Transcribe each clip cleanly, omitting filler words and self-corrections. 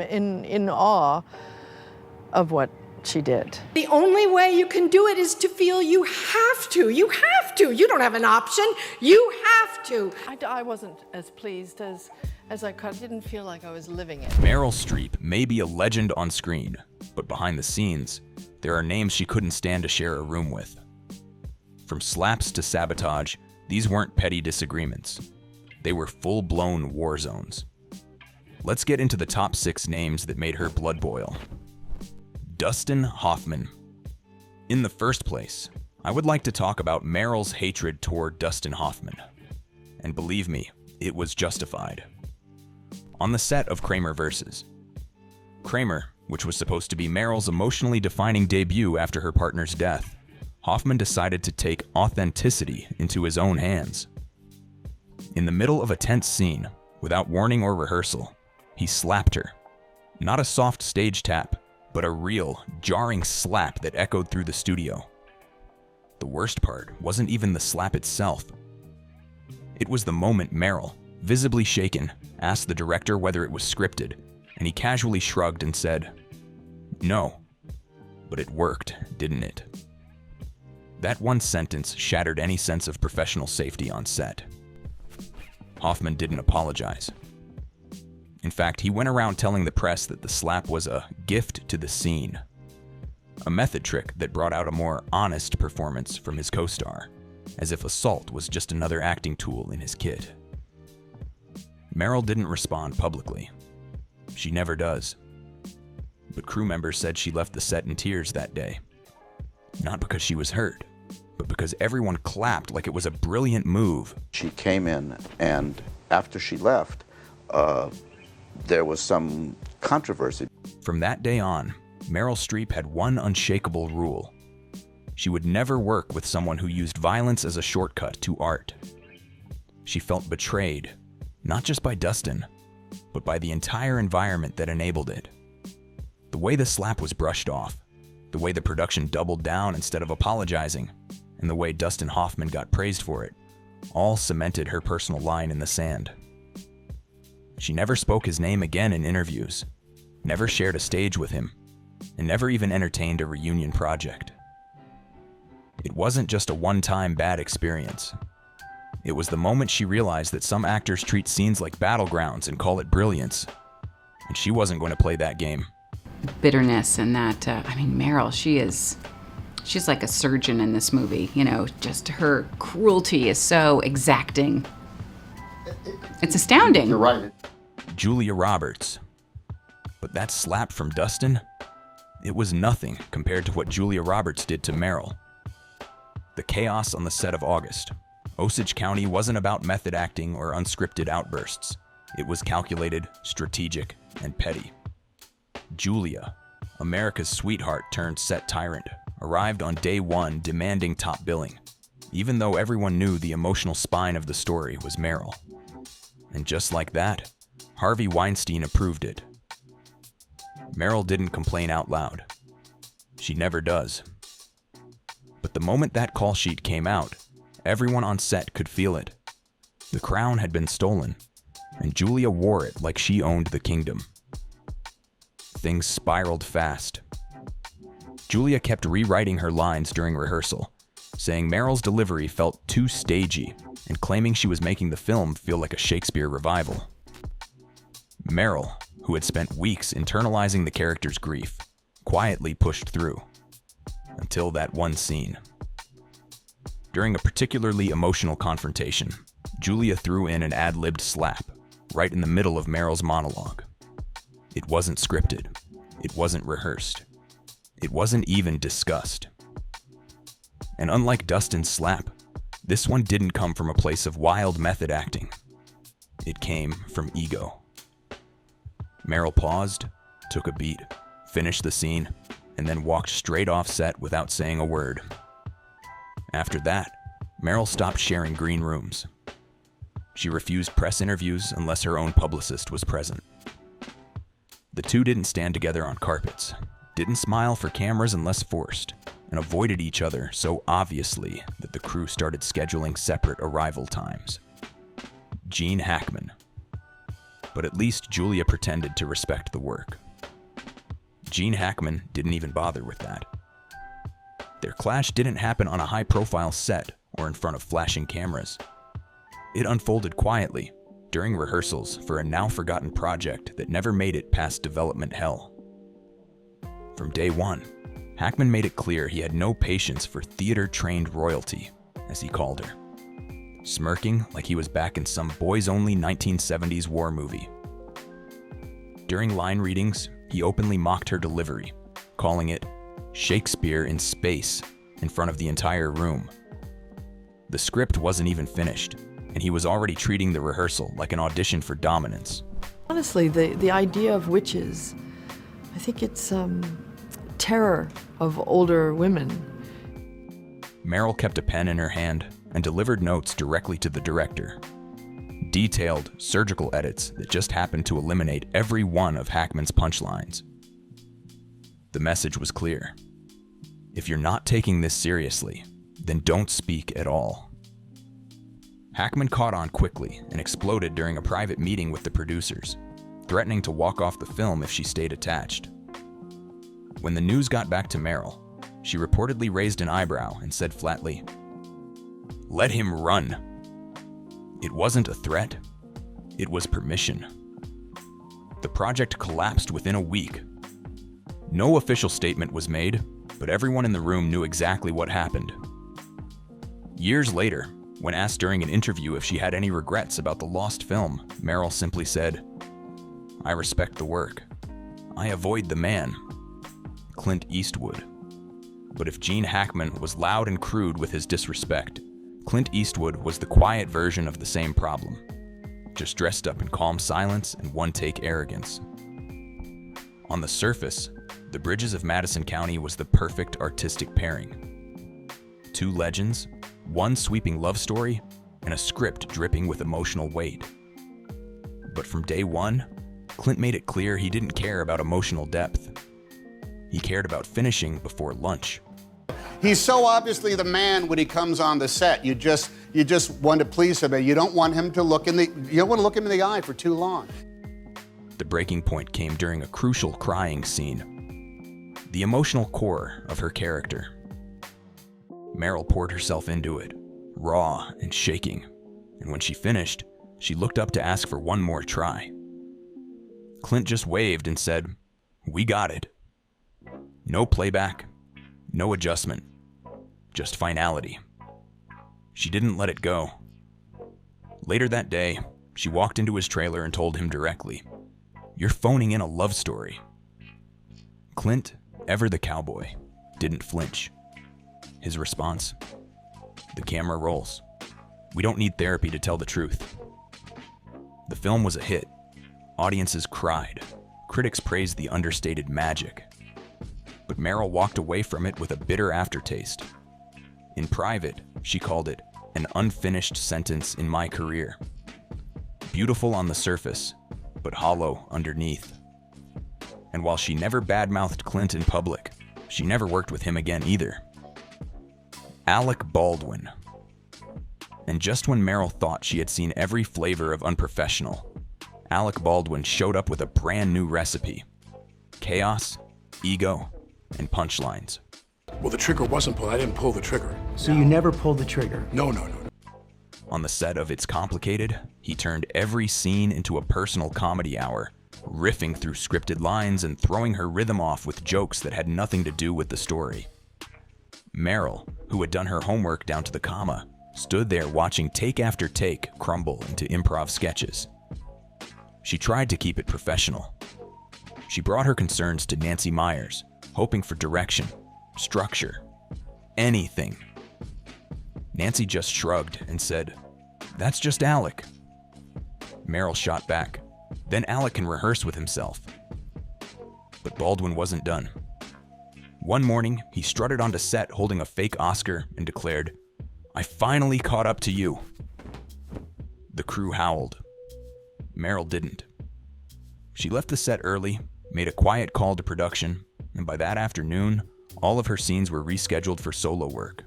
in awe of what she did. The only way you can do it is to feel you have to. You have to. You don't have an option. You have to. I wasn't as pleased as I could. I didn't feel like I was living it. Meryl Streep may be a legend on screen, but behind the scenes, there are names she couldn't stand to share a room with. From slaps to sabotage, these weren't petty disagreements. They were full-blown war zones. Let's get into the top 6 names that made her blood boil. Dustin Hoffman. In the first place, I would like to talk about Meryl's hatred toward Dustin Hoffman. And believe me, it was justified. On the set of Kramer vs. Kramer, which was supposed to be Meryl's emotionally defining debut after her partner's death, Hoffman decided to take authenticity into his own hands. In the middle of a tense scene, without warning or rehearsal, he slapped her. Not a soft stage tap, but a real, jarring slap that echoed through the studio. The worst part wasn't even the slap itself. It was the moment Meryl, visibly shaken, asked the director whether it was scripted, and he casually shrugged and said, "No." But it worked, didn't it? That one sentence shattered any sense of professional safety on set. Hoffman didn't apologize. In fact, he went around telling the press that the slap was a gift to the scene, a method trick that brought out a more honest performance from his co-star, as if assault was just another acting tool in his kit. Meryl didn't respond publicly. She never does. But crew members said she left the set in tears that day. Not because she was hurt, but because everyone clapped like it was a brilliant move. She came in, and after she left, there was some controversy. From that day on, Meryl Streep had one unshakable rule. She would never work with someone who used violence as a shortcut to art. She felt betrayed, not just by Dustin, but by the entire environment that enabled it. The way the slap was brushed off, the way the production doubled down instead of apologizing, and the way Dustin Hoffman got praised for it, all cemented her personal line in the sand. She never spoke his name again in interviews, never shared a stage with him, and never even entertained a reunion project. It wasn't just a one-time bad experience. It was the moment she realized that some actors treat scenes like battlegrounds and call it brilliance, and she wasn't going to play that game. Bitterness and that, Meryl, she's like a surgeon in this movie, just her cruelty is so exacting. It's astounding. You're right. Julia Roberts. But that slap from Dustin, it was nothing compared to what Julia Roberts did to Meryl. The chaos on the set of August. Osage County wasn't about method acting or unscripted outbursts. It was calculated, strategic, and petty. Julia, America's sweetheart turned set tyrant, arrived on day one demanding top billing, even though everyone knew the emotional spine of the story was Meryl. And just like that, Harvey Weinstein approved it. Meryl didn't complain out loud. She never does. But the moment that call sheet came out, everyone on set could feel it. The crown had been stolen, and Julia wore it like she owned the kingdom. Things spiraled fast. Julia kept rewriting her lines during rehearsal, saying Meryl's delivery felt too stagey, and claiming she was making the film feel like a Shakespeare revival. Meryl, who had spent weeks internalizing the character's grief, quietly pushed through. Until that one scene. During a particularly emotional confrontation, Julia threw in an ad-libbed slap, right in the middle of Meryl's monologue. It wasn't scripted. It wasn't rehearsed. It wasn't even discussed. And unlike Dustin's slap, this one didn't come from a place of wild method acting. It came from ego. Meryl paused, took a beat, finished the scene, and then walked straight off set without saying a word. After that, Meryl stopped sharing green rooms. She refused press interviews unless her own publicist was present. The two didn't stand together on carpets, didn't smile for cameras unless forced, and avoided each other so obviously that the crew started scheduling separate arrival times. Gene Hackman. But at least Julia pretended to respect the work. Gene Hackman didn't even bother with that. Their clash didn't happen on a high-profile set or in front of flashing cameras. It unfolded quietly during rehearsals for a now-forgotten project that never made it past development hell. From day one, Hackman made it clear he had no patience for theater-trained royalty, as he called her, smirking like he was back in some boys-only 1970s war movie. During line readings, he openly mocked her delivery, calling it Shakespeare in space in front of the entire room. The script wasn't even finished, and he was already treating the rehearsal like an audition for dominance. Honestly, the idea of witches, I think it's terror of older women. Meryl kept a pen in her hand and delivered notes directly to the director. Detailed, surgical edits that just happened to eliminate every one of Hackman's punchlines. The message was clear. If you're not taking this seriously, then don't speak at all. Hackman caught on quickly and exploded during a private meeting with the producers, threatening to walk off the film if she stayed attached. When the news got back to Meryl, she reportedly raised an eyebrow and said flatly, "Let him run." It wasn't a threat, it was permission. The project collapsed within a week. No official statement was made, but everyone in the room knew exactly what happened. Years later, when asked during an interview if she had any regrets about the lost film, Meryl simply said, "I respect the work. I avoid the man, Clint Eastwood." But if Gene Hackman was loud and crude with his disrespect, Clint Eastwood was the quiet version of the same problem, just dressed up in calm silence and one-take arrogance. On the surface, The Bridges of Madison County was the perfect artistic pairing. Two legends, one sweeping love story, and a script dripping with emotional weight. But from day one, Clint made it clear he didn't care about emotional depth. He cared about finishing before lunch. He's so obviously the man when he comes on the set. You just want to please him, and you don't want him to look you don't want to look him in the eye for too long. The breaking point came during a crucial crying scene. The emotional core of her character. Meryl poured herself into it, raw and shaking, and when she finished, she looked up to ask for one more try. Clint just waved and said, "We got it." No playback, no adjustment, just finality. She didn't let it go. Later that day, she walked into his trailer and told him directly, "You're phoning in a love story." Clint, ever the cowboy, didn't flinch. His response? The camera rolls. We don't need therapy to tell the truth. The film was a hit. Audiences cried. Critics praised the understated magic. But Meryl walked away from it with a bitter aftertaste. In private, she called it an unfinished sentence in my career. Beautiful on the surface, but hollow underneath. And while she never badmouthed Clint in public, she never worked with him again either. Alec Baldwin. And just when Meryl thought she had seen every flavor of unprofessional, Alec Baldwin showed up with a brand new recipe. Chaos, ego, and punchlines. Well, the trigger wasn't pulled. I didn't pull the trigger. So you never pulled the trigger? No. On the set of It's Complicated, he turned every scene into a personal comedy hour, riffing through scripted lines and throwing her rhythm off with jokes that had nothing to do with the story. Meryl, who had done her homework down to the comma, stood there watching take after take crumble into improv sketches. She tried to keep it professional. She brought her concerns to Nancy Meyers, hoping for direction, structure, anything. Nancy just shrugged and said, "That's just Alec." Meryl shot back, "Then Alec can rehearse with himself." But Baldwin wasn't done. One morning, he strutted onto set holding a fake Oscar and declared, "I finally caught up to you." The crew howled. Meryl didn't. She left the set early, made a quiet call to production, and by that afternoon, all of her scenes were rescheduled for solo work.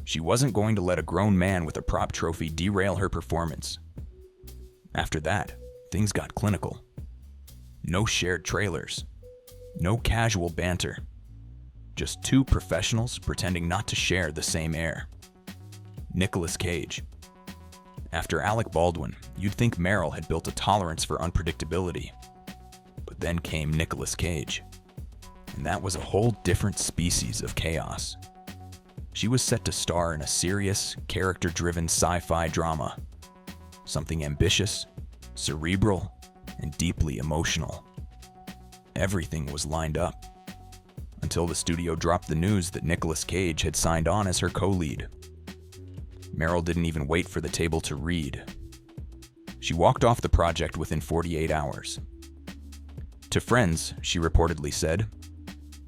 She wasn't going to let a grown man with a prop trophy derail her performance. After that, things got clinical. No shared trailers. No casual banter. Just two professionals pretending not to share the same air. Nicolas Cage. After Alec Baldwin, you'd think Meryl had built a tolerance for unpredictability. But then came Nicolas Cage. And that was a whole different species of chaos. She was set to star in a serious, character-driven sci-fi drama. Something ambitious, cerebral, and deeply emotional. Everything was lined up. Until the studio dropped the news that Nicolas Cage had signed on as her co-lead. Meryl didn't even wait for the table to read. She walked off the project within 48 hours. To friends, she reportedly said,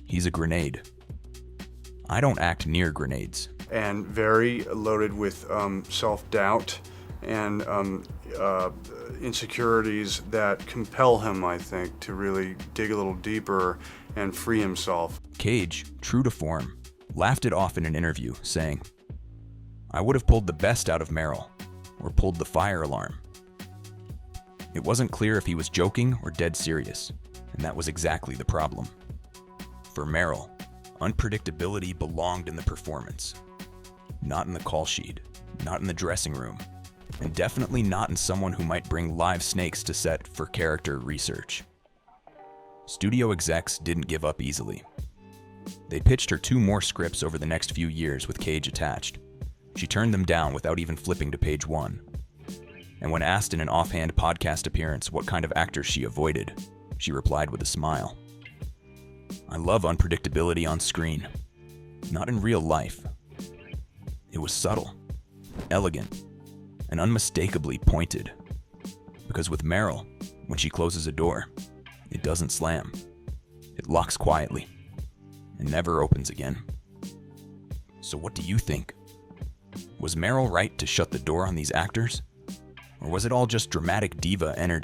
"He's a grenade. I don't act near grenades." And very loaded with self-doubt and insecurities that compel him, I think, to really dig a little deeper and free himself. Cage, true to form, laughed it off in an interview, saying, "I would have pulled the best out of Meryl, or pulled the fire alarm." It wasn't clear if he was joking or dead serious, and that was exactly the problem. For Meryl, unpredictability belonged in the performance. Not in the call sheet, not in the dressing room, and definitely not in someone who might bring live snakes to set for character research. Studio execs didn't give up easily. They pitched her 2 more scripts over the next few years with Cage attached. She turned them down without even flipping to page 1. And when asked in an offhand podcast appearance what kind of actors she avoided, she replied with a smile. "I love unpredictability on screen, not in real life." It was subtle, elegant, and unmistakably pointed. Because with Meryl, when she closes a door, it doesn't slam. It locks quietly and never opens again. So what do you think? Was Meryl right to shut the door on these actors? Or was it all just dramatic diva energy?